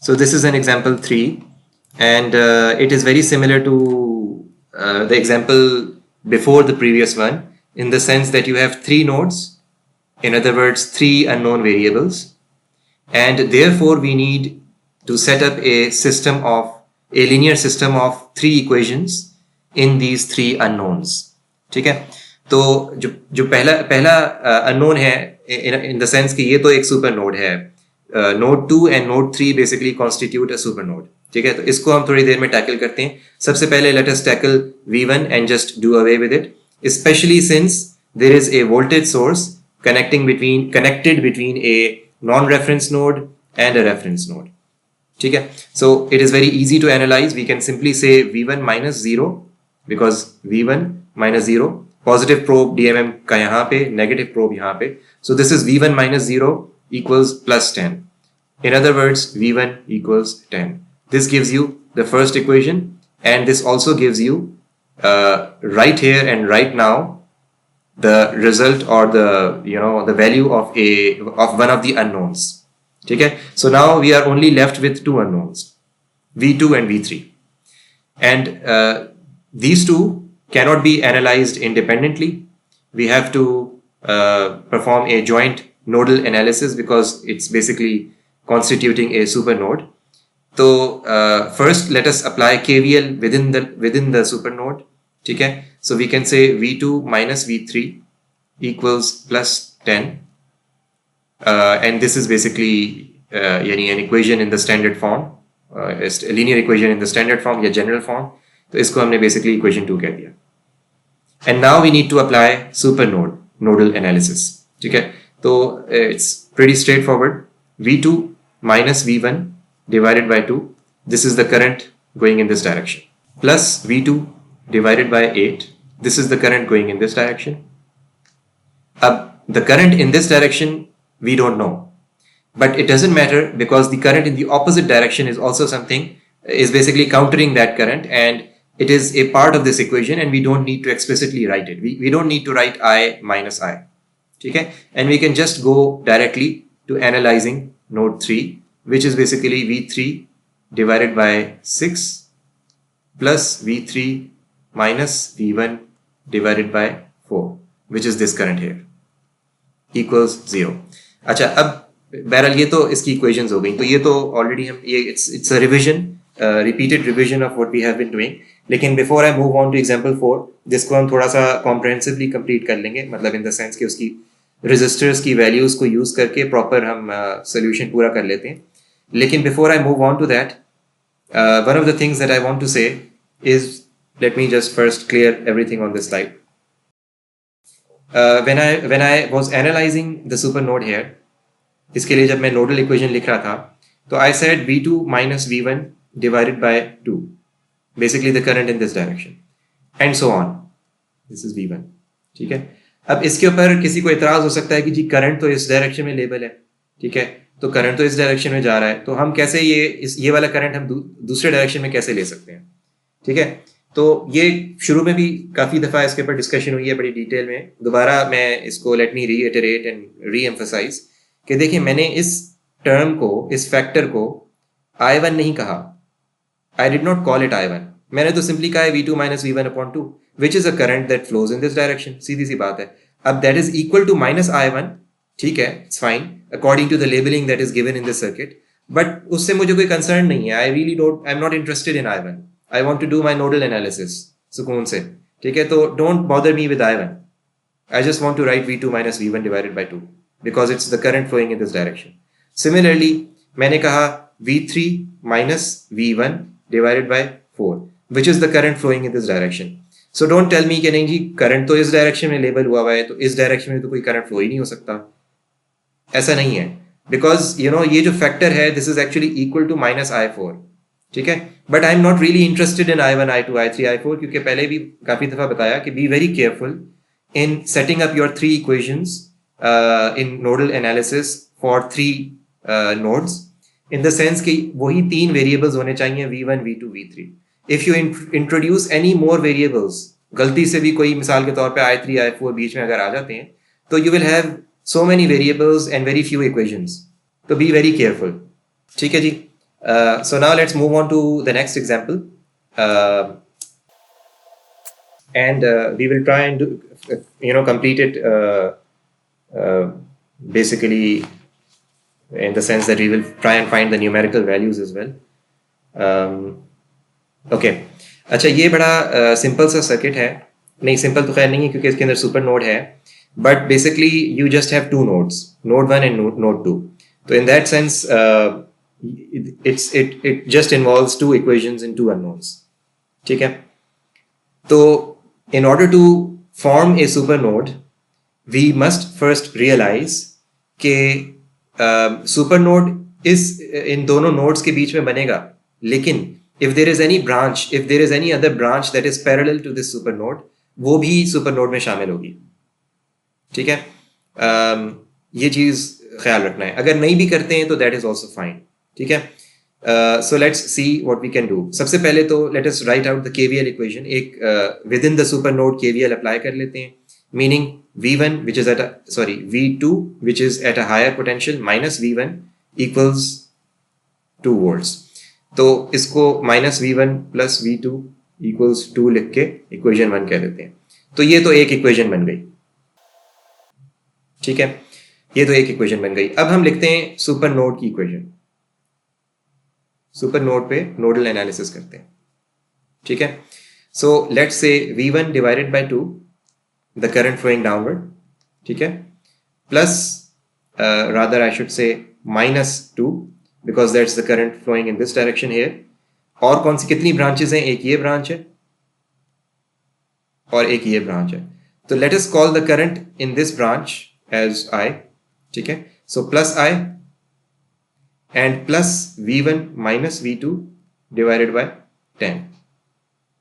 So this is an example 3, and it is very similar to the example before the previous one, in the sense that you have 3 nodes, in other words 3 unknown variables, and therefore we need to set up a linear system of 3 equations in these 3 unknowns. ठीक है, तो जो पहला unknown है, in the sense कि ये तो एक super node है, node 2 and node 3 basically constitute a super node. ठीक है, तो इसको हम थोड़ी देर में टैकल करते हैं. सबसे पहले let us tackle V1 and just do away with it, especially since there is a voltage source connected between a non-reference node and a reference node. ठीक है, so it is very easy to analyze. We can simply say V1 minus 0, because V1 minus 0, positive probe DMM का यहाँ पे, negative probe यहाँ पे. So this is V1 minus 0 equals plus 10. In other words, V1 equals 10. This gives you the first equation, and this also gives you right here and right now the result, or the value of one of the unknowns. Okay, so now we are only left with 2 unknowns, V2 and V3, and these two cannot be analyzed independently. We have to perform a joint nodal analysis, because it's basically constituting a super node. So first let us apply KVL within the super node. Okay, so we can say V2 minus V3 equals plus 10, and this is basically an equation in the standard form, a linear equation in the standard form या general form. तो इसको हमने basically equation 2 कह दिया. And now we need to apply super nodal analysis. ठीक है, तो it's pretty straightforward. V2 minus V1 divided by 2, this is the current going in this direction, plus V2 divided by 8, this is the current going in this direction. The current in this direction we don't know, but it doesn't matter, because the current in the opposite direction is also is basically countering that current, and it is a part of this equation, and we don't need to explicitly write it. We don't need to write I minus I. Okay, and we can just go directly to analyzing node 3, which is basically V3 divided by 6 plus V3 minus V1 divided by 4, which is this current here, equals 0. अच्छा, अब बहरहाल ये तो इसकी equations हो गई. तो ये तो ऑलरेडी हम it's a revision, repeated revision of what we have been doing. लेकिन before I move on to example 4, जिसको हम थोड़ा सा comprehensively complete कर लेंगे, मतलब in the sense कि उसकी resistors की values को use करके proper हम solution पूरा कर लेते हैं. लेकिन before I move on to that, one of the things that I want to say is, let me just first clear everything on this slide. When I was analyzing the super node here, इसके लिए जब मैं nodal equation लिख रहा था, तो I said V2 minus V1 divided by 2, basically the current in this direction, and so on. This is V1. ठीक है, अब इसके ऊपर किसी को इतराज हो सकता है कि जी करंट तो इस डायरेक्शन में लेबल है. ठीक है, तो करंट तो इस डायरेक्शन में जा रहा है, तो हम कैसे ये वाला करंट हम दूसरे डायरेक्शन में कैसे ले सकते हैं. ठीक है, तो ये शुरू में भी काफ़ी दफ़ा इसके ऊपर डिस्कशन हुई है बड़ी डिटेल में. दोबारा मैं इसको let me reiterate and re emphasise कि देखिए, मैंने इस टर्म को, इस फैक्टर को I1 नहीं कहा. I did not call it I1. मैंने तो सिंपली कहा है V2 minus V1 upon 2, which is a current that flows in this direction. सीधी सी बात है. अब that is equal to minus I1. ठीक है, it's fine according to the labeling that is given in this circuit, but उससे मुझे कोई कंसर्न नहीं है. I am not interested in I1. I want to do my nodal analysis सुकून से. ठीक है, तो don't bother me with I1. I just want to write V2 minus V1 divided by 2, because it's the current flowing in this direction. Similarly, मैंने कहा V3 minus V1 divided by 4, which is the current flowing in this direction. So don't tell me कि नहीं जी current तो इस direction में label हुआ है, तो इस डायरेक्शन में तो कोई करंट फ्लो ही नहीं हो सकता. ऐसा नहीं है, because ये जो फैक्टर है, this is actually equal to minus I4. ठीक है, but I am not really interested in I1, I2, I3, I4, क्योंकि पहले भी काफी दफा बताया कि be very careful in setting up your 3 equations in nodal analysis for 3 nodes, in the sense कि वही 3 वेरिएबल्स होने चाहिए, V1, V2, V3. If you introduce any more variables, गलती से भी कोई मिसाल के तौर पे I3, I4 बीच में अगर आ जाते हैं, तो you will have so many variables and very few equations. तो बी वेरी केयरफुल. ठीक है जी. So now let's move on to the next example. And we will try and complete it basically in the sense that we will try and find the numerical values as well. Okay अच्छा, ये बड़ा simple सा circuit है. नहीं, simple तो खैर नहीं है क्योंकि इसके अंदर सुपर नोड है, but basically you just have two nodes, node 1 and node 2. तो in that sense it just involves two equations and two unknowns. ठीक है. तो in order to form a supernode, we must first realize कि supernode is इन दोनों nodes के बीच में बनेगा, लेकिन if there is any branch, if there is any other branch that is parallel to this supernode, वो भी supernode में शामिल होगी. ठीक है. ये चीज ख्याल रखना है. अगर नहीं भी करते हैं तो that is also fine. ठीक है. So let's see what we can do. सबसे पहले तो let us write out the KVL equation. एक within the supernode KVL apply कर लेते हैं, meaning V1 which is V2 which is at a higher potential minus V1 equals 2 volts. तो इसको minus V1 plus V2 equals 2 लिख के equation 1 कह देते हैं. तो ये तो एक equation बन गई. ठीक है, ये तो एक इक्वेशन बन गई. अब हम लिखते हैं सुपर नोड की इक्वेशन. सुपर नोड पे नोडल एनालिसिस करते हैं. ठीक है. So let's say V1 divided by 2, the current flowing downward. ठीक है. Plus rather I should say minus 2 because that's the current flowing in this direction here. और कौन सी कितनी ब्रांचेस हैं? एक ये ब्रांच है और एक ये ब्रांच है. तो let us call the current in this branch as I. ठीक है. So plus I and plus V1 minus V2 divided by 10.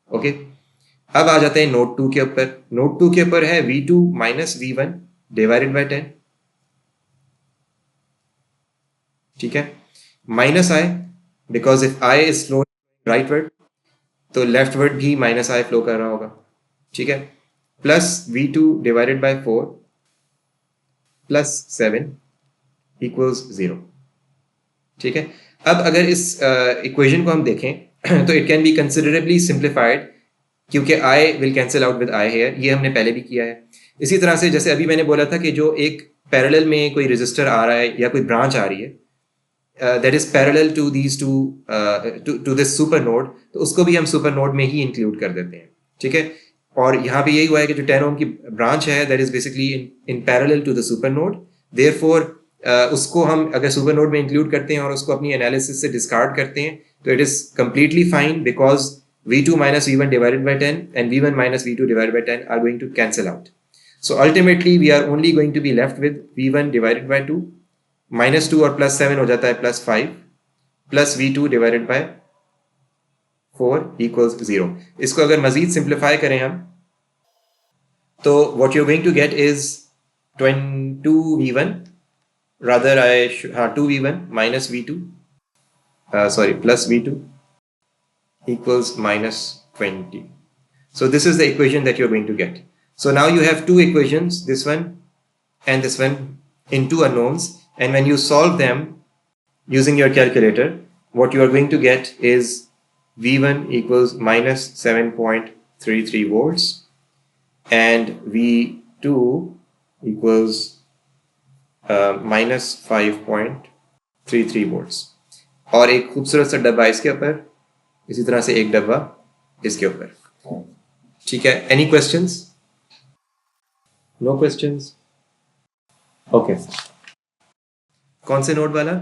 Okay. अब आ जाते हैं नोड 2 के ऊपर. नोड 2 के ऊपर है V2 minus V1 divided by 10. ठीक है. Minus I because if I is flowing rightward तो leftward भी माइनस I फ्लो कर रहा होगा. ठीक है. Plus V2 divided by 4 plus 7 equals 0. ठीक है. अब अगर इस इक्वेशन को हम देखें तो it can be considerably simplified क्योंकि I will cancel out with I here. ये हमने पहले भी किया है. इसी तरह से जैसे अभी मैंने बोला था कि जो एक पैरेलल में कोई रजिस्टर आ रहा है या कोई ब्रांच आ रही है that is parallel to these two this super node, तो उसको भी हम सुपर नोड में ही इंक्लूड कर देते हैं. ठीक है. और यहाँ पे यही हुआ है कि जो 10 ओम की ब्रांच है that is basically in parallel to the super node. Therefore उसको हम अगर सुपर नोड में इंक्लूड करते हैं और उसको अपनी एनालिसिस से डिस्कार्ड करते हैं तो it is completely fine because V2 minus V1 divided by 10 and V1 minus V2 divided by 10 are going to cancel out. So ultimately we are only going to be left with V1 divided by 2 minus 2 और plus 7 हो जाता है plus 5 plus V2 divided by 4 equals 0. इसको अगर मजीद simplify करें हम तो what you're going to get is 2V1 rather 2V1 minus V2 plus V2 equals minus 20. So this is the equation that you're going to get. So now you have two equations, this one and this one, in two unknowns, and when you solve them using your calculator, what you are going to get is V1 equals minus 7.33 volts and V2 equals minus 5.33 volts. और एक खूबसूरत सा डब्बा इसके ऊपर, इसी तरह से एक डब्बा इसके ऊपर. ठीक है. Any questions? No questions. Okay. कौन से नोड वाला?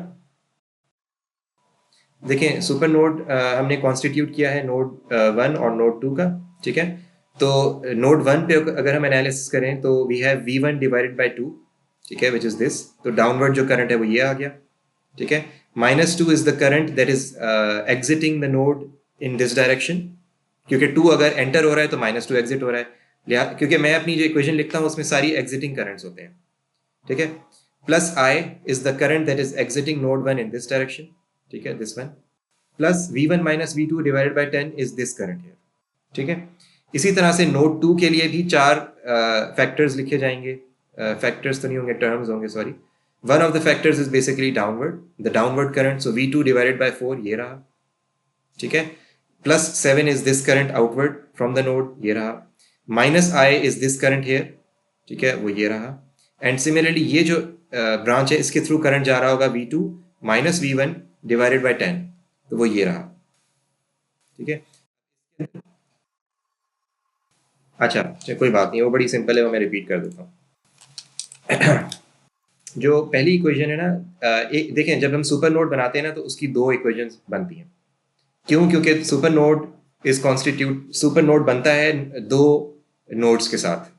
देखें सुपर नोड हमने कॉन्स्टिट्यूट किया है नोड 1 और नोड 2 का. ठीक है. तो नोड 1 पे अगर हम एनालिसिस करें तो we have V1 divided by 2. ठीक है, विच इज दिस. तो डाउनवर्ड जो करंट है वो ये आ गया. ठीक है. -2 is the current that is exiting the node in this direction. क्योंकि 2 अगर एंटर हो रहा है तो -2 एग्जिट हो रहा है. क्योंकि मैं अपनी जो इक्वेशन लिखता हूँ उसमें सारी एग्जिटिंग करंट्स होते हैं. ठीक है. Plus I is the current that is exiting node 1 in this direction. ठीक है, this one. Plus V1 minus V2 divided by 10 is this current here. ठीक है. इसी तरह से नोड 2 के लिए भी 4 फैक्टर्स लिखे जाएंगे. फैक्टर्स तो नहीं होंगे, टर्म्स होंगे, sorry. One of the factors is basically downward, the downward current. So V2 divided by 4 ये रहा, ठीक है. Plus 7 is this current outward from the node, ये रहा. Minus I is this current here, ठीक है, वो ये रहा. And similarly ये जो ब्रांच है इसके थ्रू करंट जा रहा होगा V2 minus V1 divided by 10, तो वो ये रहा, ठीक है. अच्छा कोई बात नहीं, वो बड़ी सिंपल है, वो मैं रिपीट कर देता हूँ. जो पहली इक्वेशन है ना, देखें जब हम सुपर नोड बनाते हैं ना तो उसकी दो इक्वेशंस बनती हैं. क्यों? क्योंकि super node is constitute, super node बनता है दो नोड्स के साथ,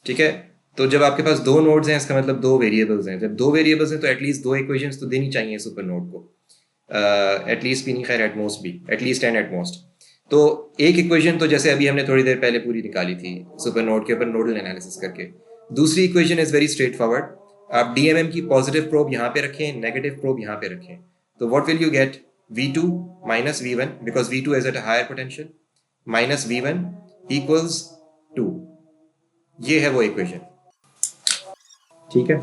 ठीक है. तो जब आपके पास दो नोड्स हैं इसका मतलब दो वेरिएबल्स हैं. जब दो वेरिएबल्स हैं तो एटलीस्ट दो इक्वेशंस तो देनी चाहिए सुपर नोड को, एटलीस्ट भी नहीं, खैर एटमोस्ट भी, एटलीस्ट एंड एटमोस्ट. तो एक इक्वेशन तो जैसे अभी हमने थोड़ी देर पहले पूरी निकाली थी सुपर नोड के ऊपर नोडल एनालिसिस करके. दूसरी equation is very straight forward. आप डीएमएम की पॉजिटिव प्रोब यहाँ पे रखें, नेगेटिव प्रोब यहाँ पे रखें, तो what will you get? V2 minus V1 because V2 is at a higher potential minus V1 equals 2. ये है वो इक्वेशन, ठीक है.